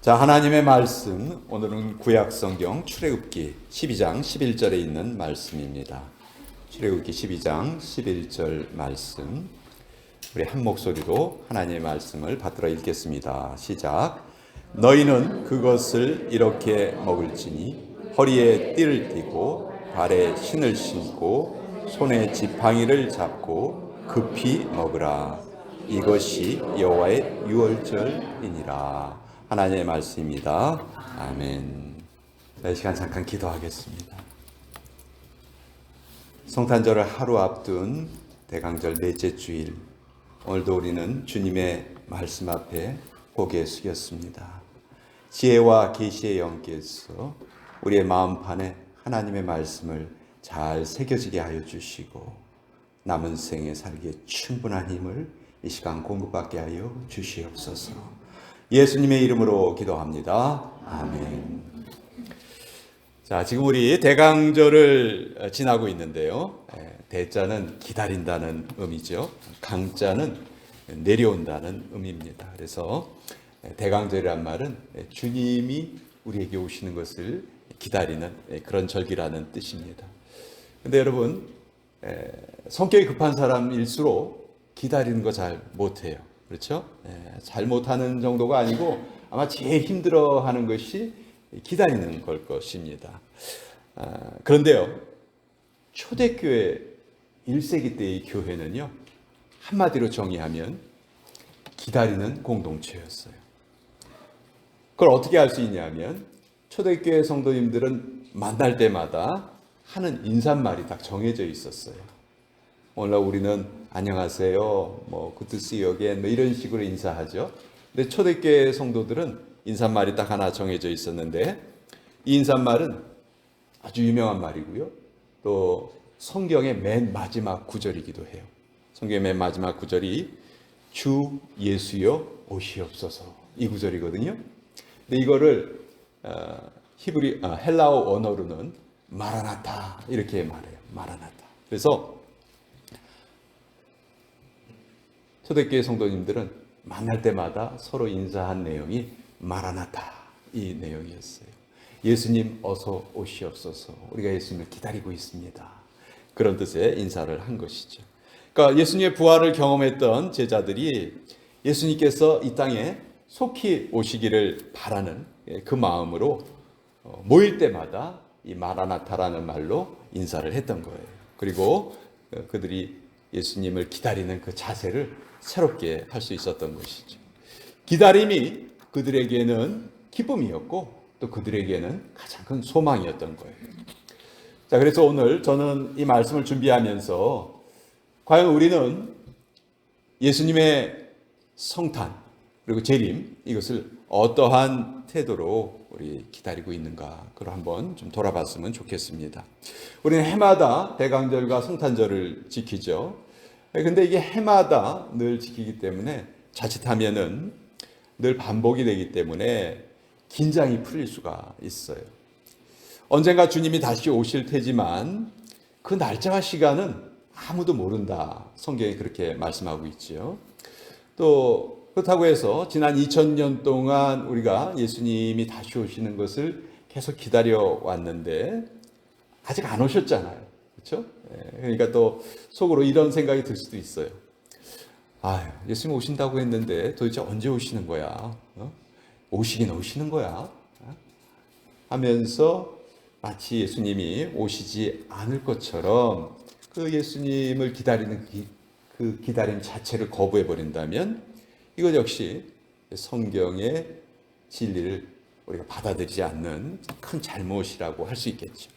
자, 하나님의 말씀, 오늘은 구약성경 출애굽기 12장 11절에 있는 말씀입니다. 출애굽기 12장 11절 말씀, 우리 한 목소리로 하나님의 말씀을 받들어 읽겠습니다. 시작. 너희는 그것을 이렇게 먹을지니 허리에 띠를 띠고 발에 신을 신고 손에 지팡이를 잡고 급히 먹으라. 이것이 여호와의 유월절이니라. 하나님의 말씀입니다. 아멘. 이 시간 잠깐 기도하겠습니다. 성탄절을 하루 앞둔 대강절 넷째 주일, 오늘도 우리는 주님의 말씀 앞에 고개 숙였습니다. 지혜와 계시의 영께서 우리의 마음판에 하나님의 말씀을 잘 새겨지게 하여 주시고 남은 생에 살기에 충분한 힘을 이 시간 공급받게 하여 주시옵소서. 예수님의 이름으로 기도합니다. 아멘. 자, 지금 우리 대강절을 지나고 있는데요. 대자는 기다린다는 의미죠. 강자는 내려온다는 의미입니다. 그래서 대강절이란 말은 주님이 우리에게 오시는 것을 기다리는 그런 절기라는 뜻입니다. 근데 여러분, 성격이 급한 사람일수록 기다리는 거 잘 못해요. 그렇죠? 잘 못하는 정도가 아니고 아마 제일 힘들어하는 것이 기다리는 걸 것입니다. 그런데요, 초대교회 1세기 때의 교회는요, 한마디로 정의하면 기다리는 공동체였어요. 그걸 어떻게 알 수 있냐면 초대교회 성도님들은 만날 때마다 하는 인사말이 딱 정해져 있었어요. 오늘 우리는 안녕하세요, good to see you again, 이런 식으로 인사하죠. 근데 초대교회 성도들은 인사말이 딱 하나 정해져 있었는데, 이 인사말은 아주 유명한 말이고요. 또 성경의 맨 마지막 구절이기도 해요. 성경의 맨 마지막 구절이 주 예수여 오시옵소서, 이 구절이거든요. 근데 이거를 헬라어 언어로는 마라나타 이렇게 말해요. 마라나타. 그래서 초대교회 성도님들은 만날 때마다 서로 인사한 내용이 마라나타, 이 내용이었어요. 예수님 어서 오시옵소서, 우리가 예수님을 기다리고 있습니다. 그런 뜻의 인사를 한 것이죠. 그러니까 예수님의 부활을 경험했던 제자들이 예수님께서 이 땅에 속히 오시기를 바라는 그 마음으로 모일 때마다 이 마라나타라는 말로 인사를 했던 거예요. 그리고 그들이 예수님을 기다리는 그 자세를 새롭게 할 수 있었던 것이죠. 기다림이 그들에게는 기쁨이었고 또 그들에게는 가장 큰 소망이었던 거예요. 자, 그래서 오늘 저는 이 말씀을 준비하면서 과연 우리는 예수님의 성탄 그리고 재림, 이것을 어떠한 태도로 우리 기다리고 있는가, 그걸 한번 좀 돌아봤으면 좋겠습니다. 우리는 해마다 대강절과 성탄절을 지키죠. 근데 이게 해마다 늘 지키기 때문에 자칫하면은 늘 반복이 되기 때문에 긴장이 풀릴 수가 있어요. 언젠가 주님이 다시 오실 테지만 그 날짜와 시간은 아무도 모른다. 성경이 그렇게 말씀하고 있죠. 또 그렇다고 해서 지난 2000년 동안 우리가 예수님이 다시 오시는 것을 계속 기다려 왔는데 아직 안 오셨잖아요. 그렇죠? 그러니까 또 속으로 이런 생각이 들 수도 있어요. 예수님 오신다고 했는데 도대체 언제 오시는 거야? 오시긴 오시는 거야? 하면서 마치 예수님이 오시지 않을 것처럼 그 예수님을 기다리는 그 기다림 자체를 거부해 버린다면 이것 역시 성경의 진리를 우리가 받아들이지 않는 큰 잘못이라고 할 수 있겠죠.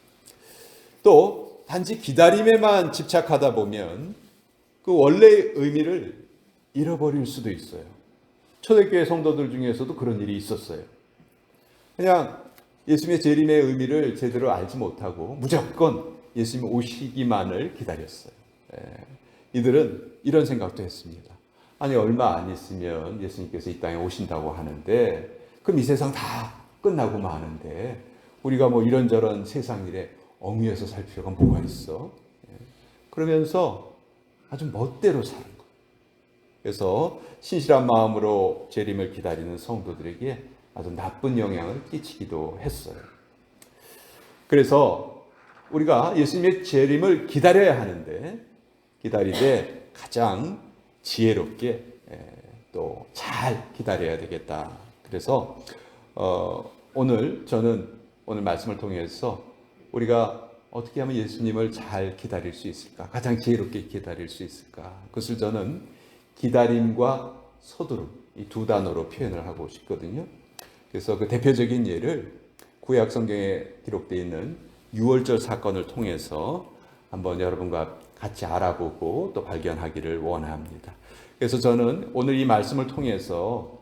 또 단지 기다림에만 집착하다 보면 그 원래의 의미를 잃어버릴 수도 있어요. 초대교회 성도들 중에서도 그런 일이 있었어요. 그냥 예수님의 재림의 의미를 제대로 알지 못하고 무조건 예수님 오시기만을 기다렸어요. 이들은 이런 생각도 했습니다. 아니, 얼마 안 있으면 예수님께서 이 땅에 오신다고 하는데 그럼 이 세상 다 끝나고 마는데 우리가 이런저런 세상 일에 엉유해서 살 필요가 뭐가 있어? 그러면서 아주 멋대로 사는 거예요. 그래서 신실한 마음으로 재림을 기다리는 성도들에게 아주 나쁜 영향을 끼치기도 했어요. 그래서 우리가 예수님의 재림을 기다려야 하는데 기다리되 가장 지혜롭게 또 잘 기다려야 되겠다. 그래서 저는 오늘 말씀을 통해서 우리가 어떻게 하면 예수님을 잘 기다릴 수 있을까? 가장 지혜롭게 기다릴 수 있을까? 그것을 저는 기다림과 서두름 이 두 단어로 표현을 하고 싶거든요. 그래서 그 대표적인 예를 구약 성경에 기록되어 있는 유월절 사건을 통해서 한번 여러분과 같이 알아보고 또 발견하기를 원합니다. 그래서 저는 오늘 이 말씀을 통해서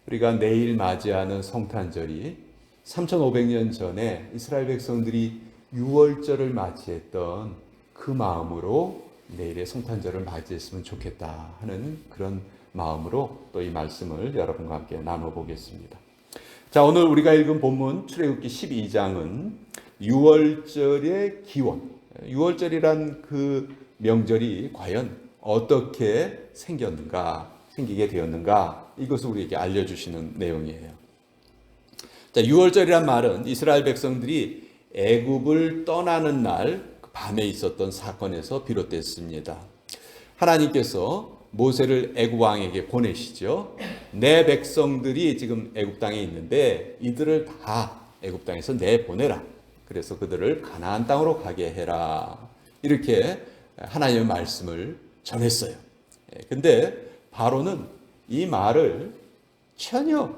우리가 내일 맞이하는 성탄절이 3500년 전에 이스라엘 백성들이 유월절을 맞이했던 그 마음으로 내일의 성탄절을 맞이했으면 좋겠다 하는 그런 마음으로 또 이 말씀을 여러분과 함께 나눠보겠습니다. 자, 오늘 우리가 읽은 본문 출애굽기 12장은 유월절의 기원, 유월절이란 그 명절이 과연 어떻게 생기게 되었는가, 이것을 우리에게 알려주시는 내용이에요. 자, 유월절이란 말은 이스라엘 백성들이 애굽을 떠나는 날 밤에 있었던 사건에서 비롯됐습니다. 하나님께서 모세를 애굽 왕에게 보내시죠. 내 백성들이 지금 애굽 땅에 있는데 이들을 다 애굽 땅에서 내보내라. 그래서 그들을 가나안 땅으로 가게 해라. 이렇게 하나님의 말씀을 전했어요. 근데 바로는 이 말을 전혀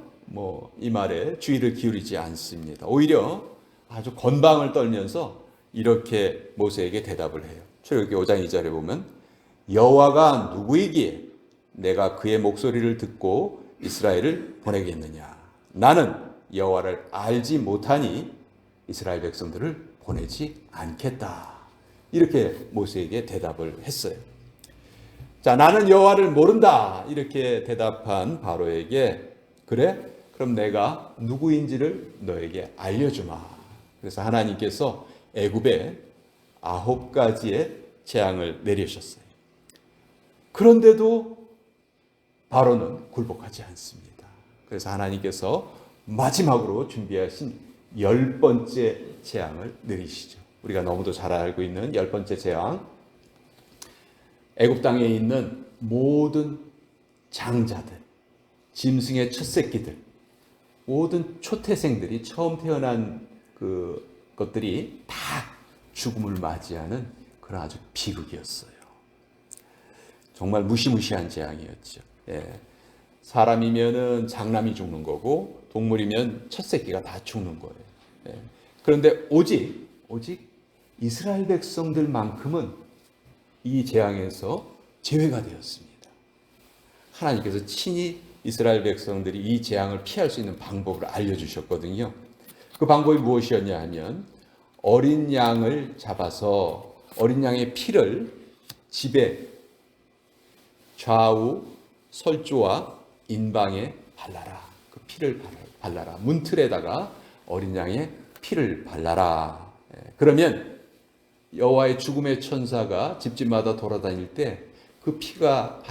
이 말에 주의를 기울이지 않습니다. 오히려 아주 건방을 떨면서 이렇게 모세에게 대답을 해요. 출애굽기 5장 2절에 보면 여호와가 누구이기에 내가 그의 목소리를 듣고 이스라엘을 보내겠느냐. 나는 여호와를 알지 못하니 이스라엘 백성들을 보내지 않겠다. 이렇게 모세에게 대답을 했어요. 자, 나는 여호와를 모른다. 이렇게 대답한 바로에게 그래? 그럼 내가 누구인지를 너에게 알려주마. 그래서 하나님께서 애굽에 9가지의 재앙을 내리셨어요. 그런데도 바로는 굴복하지 않습니다. 그래서 하나님께서 마지막으로 준비하신 10번째 재앙을 내리시죠. 우리가 너무도 잘 알고 있는 10번째 재앙, 애굽 땅에 있는 모든 장자들, 짐승의 첫 새끼들, 모든 초태생들이 처음 태어난 것들이 다 죽음을 맞이하는 그런 아주 비극이었어요. 정말 무시무시한 재앙이었죠. 사람이면은 장남이 죽는 거고 동물이면 첫 새끼가 다 죽는 거예요. 그런데 오직 이스라엘 백성들만큼은 이 재앙에서 제외가 되었습니다. 하나님께서 친히 이스라엘 백성들이 이 재앙을 피할 수 있는 방법을 알려주셨거든요. 그 방법이 무엇이었냐 하면 어린 양을 잡아서 어린 양의 피를 집에 좌우 설주와 인방에 발라라. 그 피를 발라라. 문틀에다가 어린 양의 피를 발라라. 그러면 여호와의 죽음의 천사가 집집마다 돌아다닐 때 그 피가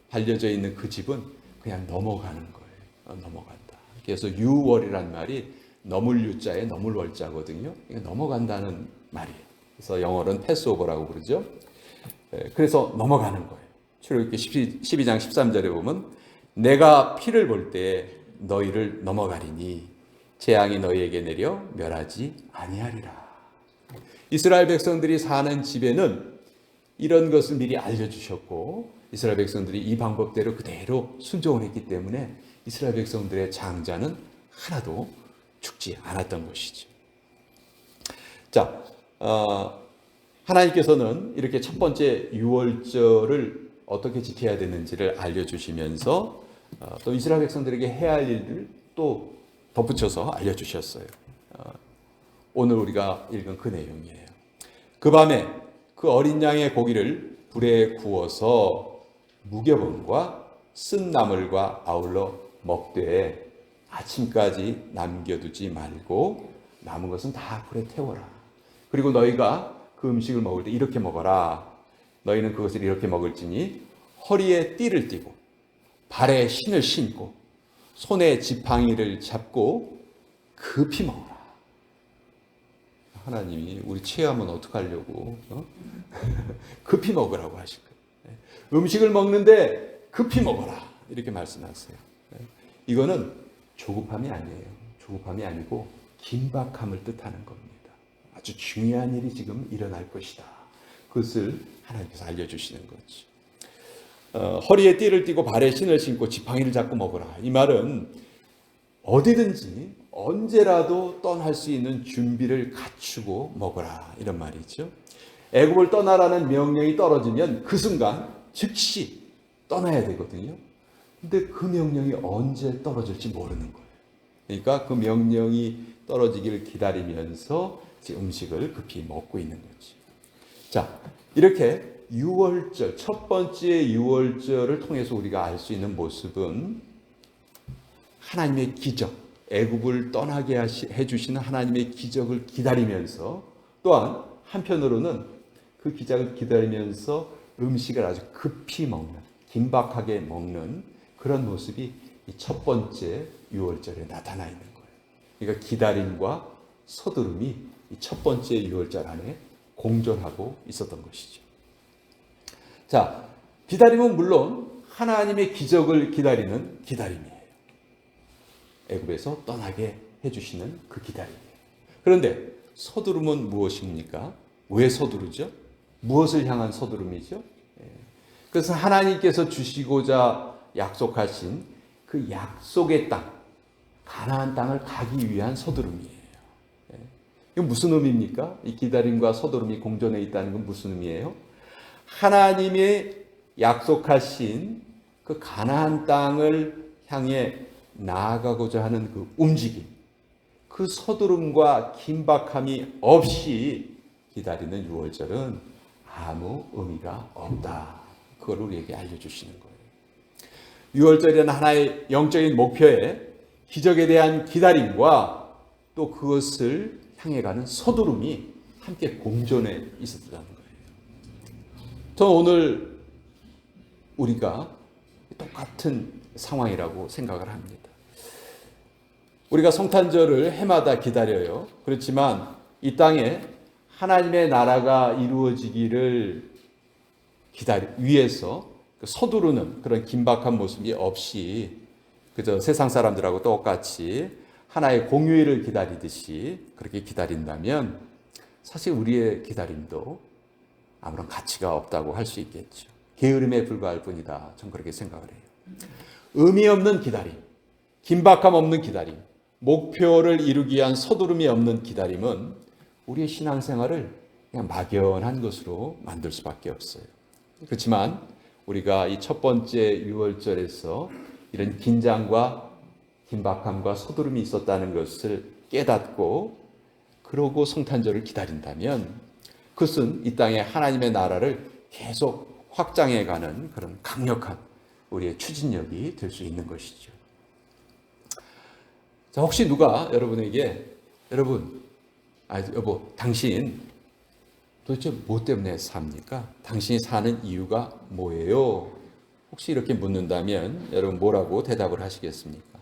발려져 있는 그 집은 그냥 넘어가는 거예요. 넘어간다. 그래서 유월이란 말이 넘을 유자에 넘을 월자거든요. 넘어간다는 말이에요. 그래서 영어로는 패스오버라고 그러죠. 그래서 넘어가는 거예요. 출애굽기 12장 13절에 보면 내가 피를 볼 때 너희를 넘어가리니 재앙이 너희에게 내려 멸하지 아니하리라. 이스라엘 백성들이 사는 집에는 이런 것을 미리 알려주셨고 이스라엘 백성들이 이 방법대로 그대로 순종을 했기 때문에 이스라엘 백성들의 장자는 하나도 죽지 않았던 것이죠. 자, 하나님께서는 이렇게 첫 번째 유월절을 어떻게 지켜야 되는지를 알려주시면서 또 이스라엘 백성들에게 해야 할 일을 또 덧붙여서 알려주셨어요. 오늘 우리가 읽은 그 내용이에요. 그 밤에 그 어린 양의 고기를 불에 구워서 무교병과 쓴 나물과 아울러 먹되 아침까지 남겨두지 말고 남은 것은 다 불에 태워라. 그리고 너희가 그 음식을 먹을 때 이렇게 먹어라. 너희는 그것을 이렇게 먹을지니 허리에 띠를 띠고 발에 신을 신고 손에 지팡이를 잡고 급히 먹어라. 하나님이 우리 체하면 어떡하려고 급히 먹으라고 하실 거예요. 음식을 먹는데 급히 먹어라 이렇게 말씀하세요. 이거는 조급함이 아니에요. 조급함이 아니고 긴박함을 뜻하는 겁니다. 아주 중요한 일이 지금 일어날 것이다. 그것을 하나님께서 알려주시는 거죠. 허리에 띠를 띠고 발에 신을 신고 지팡이를 잡고 먹어라. 이 말은 어디든지 언제라도 떠날 수 있는 준비를 갖추고 먹어라 이런 말이죠. 애굽을 떠나라는 명령이 떨어지면 그 순간 즉시 떠나야 되거든요. 근데 그 명령이 언제 떨어질지 모르는 거예요. 그러니까 그 명령이 떨어지기를 기다리면서 음식을 급히 먹고 있는 거지. 자, 이렇게 유월절, 첫 번째 유월절을 통해서 우리가 알 수 있는 모습은 하나님의 기적, 애굽을 떠나게 해주시는 하나님의 기적을 기다리면서 또한 한편으로는 그 기적을 기다리면서 음식을 아주 급히 먹는, 긴박하게 먹는 그런 모습이 이 첫 번째 유월절에 나타나 있는 거예요. 그러니까 기다림과 서두름이 이 첫 번째 유월절 안에 공존하고 있었던 것이죠. 자, 기다림은 물론 하나님의 기적을 기다리는 기다림이에요. 애굽에서 떠나게 해주시는 그 기다림이에요. 그런데 서두름은 무엇입니까? 왜 서두르죠? 무엇을 향한 서두름이죠? 그래서 하나님께서 주시고자 약속하신 그 약속의 땅, 가나안 땅을 가기 위한 서두름이에요. 이건 무슨 의미입니까? 이 기다림과 서두름이 공존해 있다는 건 무슨 의미예요? 하나님의 약속하신 그 가나안 땅을 향해 나아가고자 하는 그 움직임, 그 서두름과 긴박함이 없이 기다리는 유월절은 아무 의미가 없다. 그걸 우리에게 알려주시는 거예요. 유월절에는 하나의 영적인 목표에 기적에 대한 기다림과 또 그것을 향해 가는 서두름이 함께 공존해 있었다는 거예요. 저는 오늘 우리가 똑같은 상황이라고 생각을 합니다. 우리가 성탄절을 해마다 기다려요. 그렇지만 이 땅에 하나님의 나라가 이루어지기를 위해서 서두르는 그런 긴박한 모습이 없이 그저 세상 사람들하고 똑같이 하나의 공휴일을 기다리듯이 그렇게 기다린다면 사실 우리의 기다림도 아무런 가치가 없다고 할 수 있겠죠. 게으름에 불과할 뿐이다. 전 그렇게 생각을 해요. 의미 없는 기다림, 긴박함 없는 기다림, 목표를 이루기 위한 서두름이 없는 기다림은 우리의 신앙생활을 그냥 막연한 것으로 만들 수밖에 없어요. 그렇지만 우리가 이 첫 번째 유월절에서 이런 긴장과 긴박함과 서두름이 있었다는 것을 깨닫고 그러고 성탄절을 기다린다면 그것은 이 땅에 하나님의 나라를 계속 확장해가는 그런 강력한 우리의 추진력이 될 수 있는 것이죠. 자, 혹시 누가 여러분에게 여보, 당신 도대체 뭐 때문에 삽니까? 당신이 사는 이유가 뭐예요? 혹시 이렇게 묻는다면 여러분 뭐라고 대답을 하시겠습니까?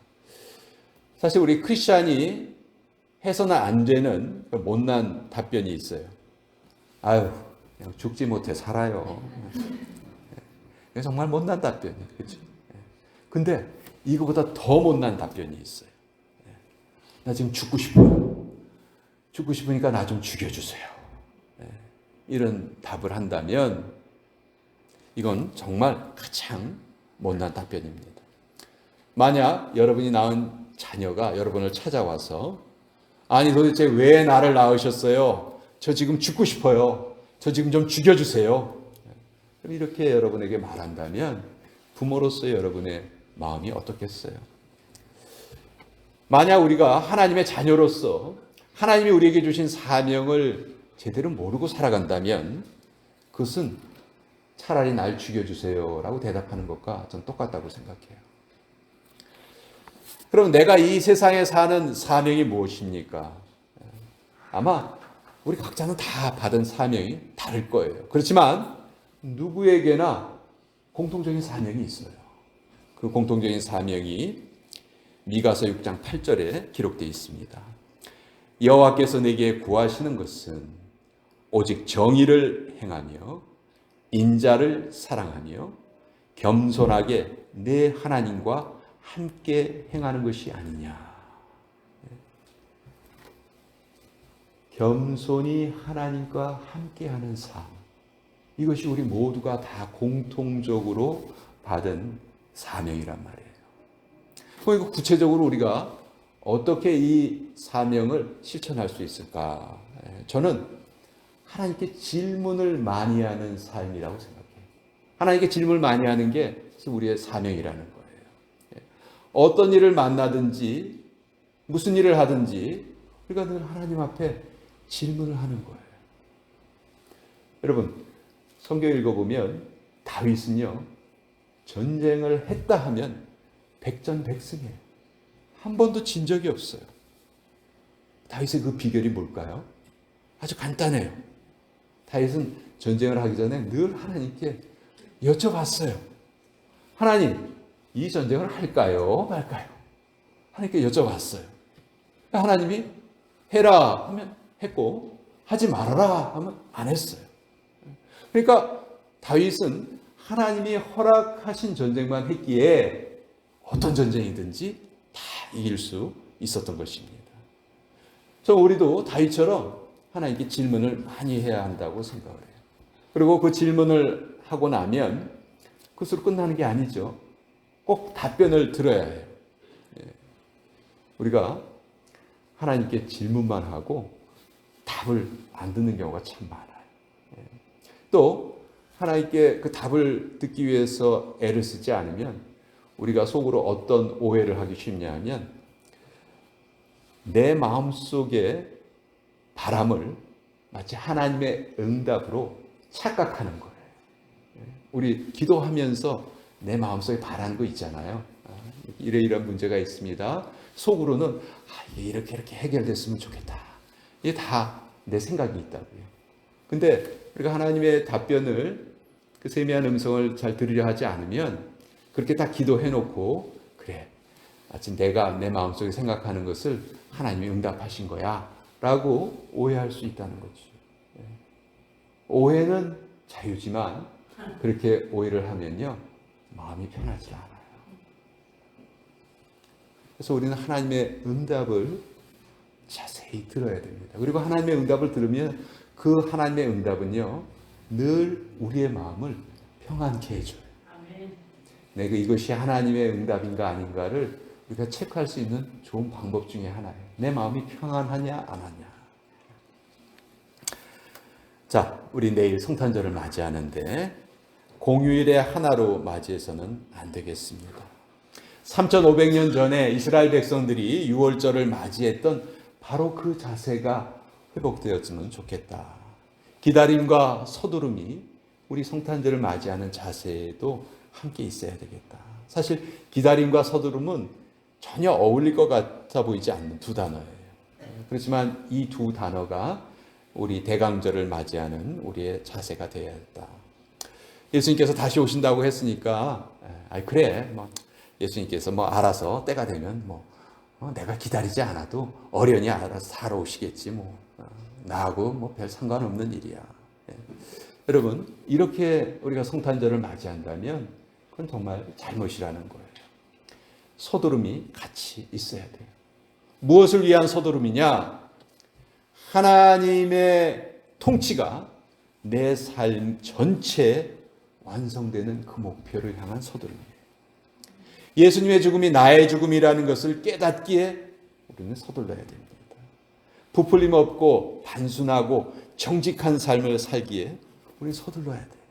사실 우리 크리스찬이 해서는 안 되는 못난 답변이 있어요. 아유, 그냥 죽지 못해 살아요. 정말 못난 답변이에요. 그렇죠? 근데 이거보다 더 못난 답변이 있어요. 나 지금 죽고 싶어요. 죽고 싶으니까 나 좀 죽여주세요. 이런 답을 한다면 이건 정말 가장 못난 답변입니다. 만약 여러분이 낳은 자녀가 여러분을 찾아와서 아니 도대체 왜 나를 낳으셨어요? 저 지금 죽고 싶어요. 저 지금 좀 죽여주세요. 그럼 이렇게 여러분에게 말한다면 부모로서 여러분의 마음이 어떻겠어요? 만약 우리가 하나님의 자녀로서 하나님이 우리에게 주신 사명을 제대로 모르고 살아간다면 그것은 차라리 날 죽여주세요 라고 대답하는 것과 전 똑같다고 생각해요. 그럼 내가 이 세상에 사는 사명이 무엇입니까? 아마 우리 각자는 다 받은 사명이 다를 거예요. 그렇지만 누구에게나 공통적인 사명이 있어요. 그 공통적인 사명이 미가서 6장 8절에 기록되어 있습니다. 여호와께서 내게 구하시는 것은 오직 정의를 행하며 인자를 사랑하며 겸손하게 내 하나님과 함께 행하는 것이 아니냐. 겸손히 하나님과 함께하는 삶. 이것이 우리 모두가 다 공통적으로 받은 사명이란 말이에요. 그럼 구체적으로 우리가 어떻게 이 사명을 실천할 수 있을까? 저는 하나님께 질문을 많이 하는 삶이라고 생각해요. 하나님께 질문을 많이 하는 게 우리의 사명이라는 거예요. 어떤 일을 만나든지 무슨 일을 하든지 우리가 늘 하나님 앞에 질문을 하는 거예요. 여러분, 성경 읽어보면 다윗은요, 전쟁을 했다 하면 백전백승이에요. 한 번도 진 적이 없어요. 다윗의 그 비결이 뭘까요? 아주 간단해요. 다윗은 전쟁을 하기 전에 늘 하나님께 여쭤봤어요. 하나님, 이 전쟁을 할까요? 말까요? 하나님께 여쭤봤어요. 하나님이 해라 하면 했고, 하지 말아라 하면 안 했어요. 그러니까 다윗은 하나님이 허락하신 전쟁만 했기에 어떤 전쟁이든지 다 이길 수 있었던 것입니다. 우리도 다윗처럼 하나님께 질문을 많이 해야 한다고 생각을 해요. 그리고 그 질문을 하고 나면 그것으로 끝나는 게 아니죠. 꼭 답변을 들어야 해요. 우리가 하나님께 질문만 하고 답을 안 듣는 경우가 참 많아요. 또 하나님께 그 답을 듣기 위해서 애를 쓰지 않으면 우리가 속으로 어떤 오해를 하기 쉽냐 하면 내 마음속에 바람을 마치 하나님의 응답으로 착각하는 거예요. 우리 기도하면서 내 마음속에 바라는 거 있잖아요. 이런 문제가 있습니다. 속으로는 이게 이렇게 해결됐으면 좋겠다. 이게 다 내 생각이 있다고요. 근데 우리가 하나님의 답변을 그 세미한 음성을 잘 들으려 하지 않으면 그렇게 다 기도해놓고 그래, 마치 내가 내 마음속에 생각하는 것을 하나님이 응답하신 거야 라고 오해할 수 있다는 거죠. 오해는 자유지만 그렇게 오해를 하면요 마음이 편하지 않아요. 그래서 우리는 하나님의 응답을 자세히 들어야 됩니다. 그리고 하나님의 응답을 들으면 그 하나님의 응답은요 늘 우리의 마음을 평안케 해줘요. 내가 이것이 하나님의 응답인가 아닌가를 우리가 체크할 수 있는 좋은 방법 중에 하나예요. 내 마음이 평안하냐 안 하냐. 자, 우리 내일 성탄절을 맞이하는데 공휴일의 하나로 맞이해서는 안 되겠습니다. 3,500년 전에 이스라엘 백성들이 유월절을 맞이했던 바로 그 자세가 회복되었으면 좋겠다. 기다림과 서두름이 우리 성탄절을 맞이하는 자세에도 함께 있어야 되겠다. 사실 기다림과 서두름은 전혀 어울릴 것 같아 보이지 않는 두 단어예요. 그렇지만 이 두 단어가 우리 대강절을 맞이하는 우리의 자세가 되어야 했다. 예수님께서 다시 오신다고 했으니까 그래 예수님께서 알아서 때가 되면 내가 기다리지 않아도 어련히 알아서 살아오시겠지 나하고 별 상관없는 일이야. 여러분 이렇게 우리가 성탄절을 맞이한다면 그건 정말 잘못이라는 거예요. 서두름이 같이 있어야 돼요. 무엇을 위한 서두름이냐? 하나님의 통치가 내 삶 전체에 완성되는 그 목표를 향한 서두름이에요. 예수님의 죽음이 나의 죽음이라는 것을 깨닫기에 우리는 서둘러야 됩니다. 부풀림 없고 단순하고 정직한 삶을 살기에 우리는 서둘러야 돼요.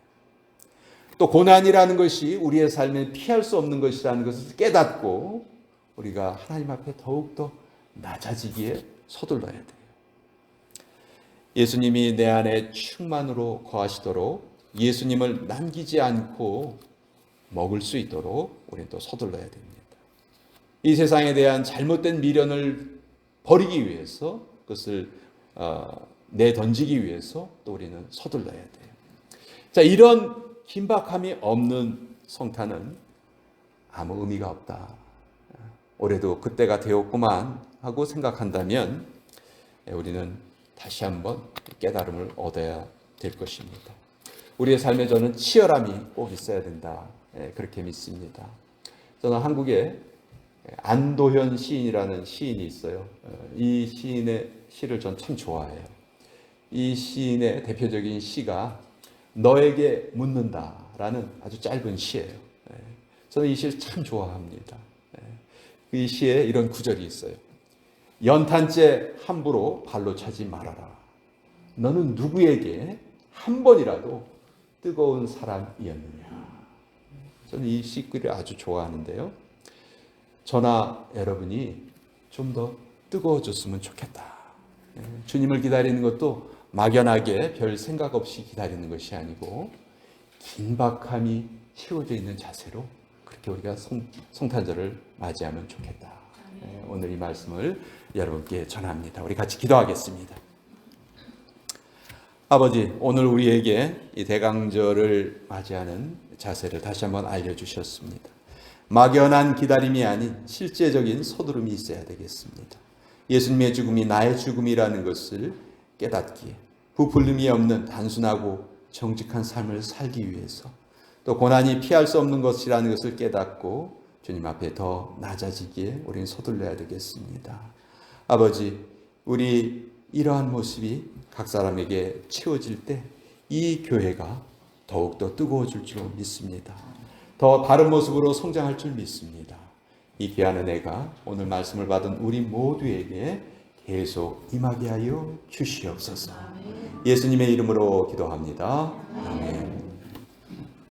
또 고난이라는 것이 우리의 삶에 피할 수 없는 것이라는 것을 깨닫고 우리가 하나님 앞에 더욱더 낮아지기에 서둘러야 돼요. 예수님이 내 안에 충만으로 거하시도록 예수님을 남기지 않고 먹을 수 있도록 우리는 또 서둘러야 됩니다. 이 세상에 대한 잘못된 미련을 버리기 위해서 그것을 내던지기 위해서 또 우리는 서둘러야 돼요. 자, 이런 긴박함이 없는 성탄은 아무 의미가 없다. 올해도 그때가 되었구만 하고 생각한다면 우리는 다시 한번 깨달음을 얻어야 될 것입니다. 우리의 삶에 저는 치열함이 꼭 있어야 된다, 그렇게 믿습니다. 저는 한국에 안도현 시인이라는 시인이 있어요. 이 시인의 시를 전 참 좋아해요. 이 시인의 대표적인 시가 너에게 묻는다라는 아주 짧은 시예요. 저는 이 시를 참 좋아합니다. 이 시에 이런 구절이 있어요. 연탄재 함부로 발로 차지 말아라. 너는 누구에게 한 번이라도 뜨거운 사람이었느냐. 저는 이 시글을 아주 좋아하는데요. 저나 여러분이 좀 더 뜨거워졌으면 좋겠다. 주님을 기다리는 것도 막연하게 별 생각 없이 기다리는 것이 아니고 긴박함이 채워져 있는 자세로 그렇게 우리가 성탄절을 맞이하면 좋겠다. 오늘 이 말씀을 여러분께 전합니다. 우리 같이 기도하겠습니다. 아버지, 오늘 우리에게 이 대강절을 맞이하는 자세를 다시 한번 알려주셨습니다. 막연한 기다림이 아닌 실제적인 서두름이 있어야 되겠습니다. 예수님의 죽음이 나의 죽음이라는 것을 깨닫기에 부풀림이 없는 단순하고 정직한 삶을 살기 위해서 또 고난이 피할 수 없는 것이라는 것을 깨닫고 주님 앞에 더 낮아지기에 우리는 서둘러야 되겠습니다. 아버지, 우리 이러한 모습이 각 사람에게 채워질 때 이 교회가 더욱더 뜨거워질 줄 믿습니다. 더 다른 모습으로 성장할 줄 믿습니다. 이 귀한 은혜가 오늘 말씀을 받은 우리 모두에게 계속 임하게 하여 주시옵소서. 예수님의 이름으로 기도합니다. 아멘.